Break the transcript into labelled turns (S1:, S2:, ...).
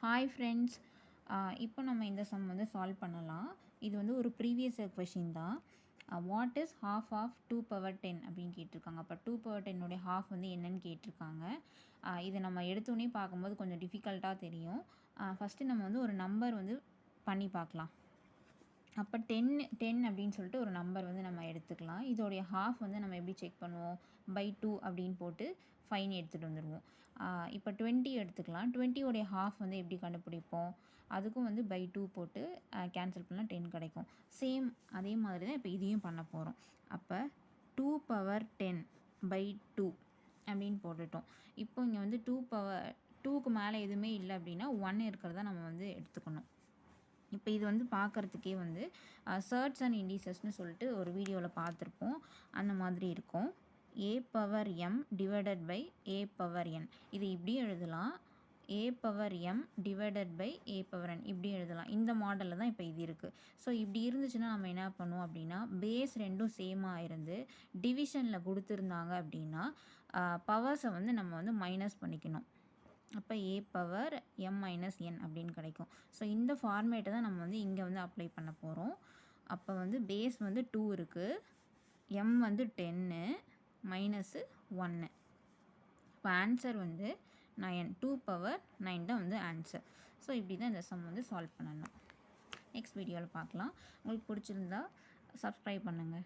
S1: Hi friends, இப்போ நம்ம இந்த சம் வந்து சால்வ் பண்ணலாம். இது வந்து ஒரு ப்ரீவியஸ் இயர் கொஷின் தான். What is half of 2 power 10 அப்படின்னு கேட்டிருக்காங்க. அப்போ 2 power 10 ஹாஃப் வந்து என்னன்னு கேட்டிருக்காங்க. இதை நம்ம எடுத்தோடனே பார்க்கும்போது கொஞ்சம் டிஃபிகல்ட்டாக தெரியும். ஃபஸ்ட்டு நம்ம வந்து ஒரு நம்பர் வந்து பண்ணி பார்க்கலாம். அப்போ 10 அப்படின்னு சொல்லிட்டு ஒரு நம்பர் வந்து நம்ம எடுத்துக்கலாம். இதோடைய ஹாஃப் வந்து நம்ம எப்படி செக் பண்ணுவோம்? பை 2 அப்படின்னு போட்டு ஃபைன் எடுத்துகிட்டு வந்துடுவோம். இப்போ 20 எடுத்துக்கலாம். 20 ஹாஃப் வந்து எப்படி கண்டுபிடிப்போம்? அதுக்கும் வந்து பை 2 போட்டு கேன்சல் பண்ணால் 10 கிடைக்கும். சேம் அதே மாதிரி தான் இப்போ இதையும் பண்ண போகிறோம். அப்போ 2 power 10/2 அப்படின்னு போட்டுட்டோம். இப்போ இங்கே வந்து 2க்கு மேலே எதுவுமே இல்லை அப்படின்னா 1 இருக்கிறத நம்ம வந்து எடுத்துக்கணும். இப்போ இது வந்து பார்க்குறதுக்கே வந்து சர்ட்ஸ் அண்ட் இண்டிசஸ்னு சொல்லிட்டு ஒரு வீடியோவில் பார்த்துருப்போம். அந்த மாதிரி இருக்கும். a/m divided by a/n. இது இப்படி எழுதலாம். a/m டிவைடட் பை a/n இப்படி எழுதலாம். இந்த மாடலில் தான் இப்போ இது இருக்குது. ஸோ இப்படி இருந்துச்சுன்னா நம்ம என்ன பண்ணுவோம் அப்படின்னா, பேஸ் ரெண்டும் சேமாக இருந்து டிவிஷனில் கொடுத்துருந்தாங்க அப்படின்னா பவர்ஸை வந்து நம்ம வந்து மைனஸ் பண்ணிக்கணும். அப்போ a/m-n அப்படின்னு கிடைக்கும். ஸோ இந்த ஃபார்மேட்டை தான் நம்ம வந்து இங்கே வந்து அப்ளை பண்ண போகிறோம். அப்போ வந்து பேஸ் வந்து 2 இருக்குது, m வந்து 10, மைனஸு 1. இப்போ ஆன்சர் வந்து 9. 2/9 தான் வந்து ஆன்சர். ஸோ இப்படி தான் இந்த சம் வந்து சால்வ் பண்ணணும். நெக்ஸ்ட் வீடியோவில் பார்க்கலாம். உங்களுக்கு பிடிச்சிருந்தா சப்ஸ்கிரைப் பண்ணுங்கள்.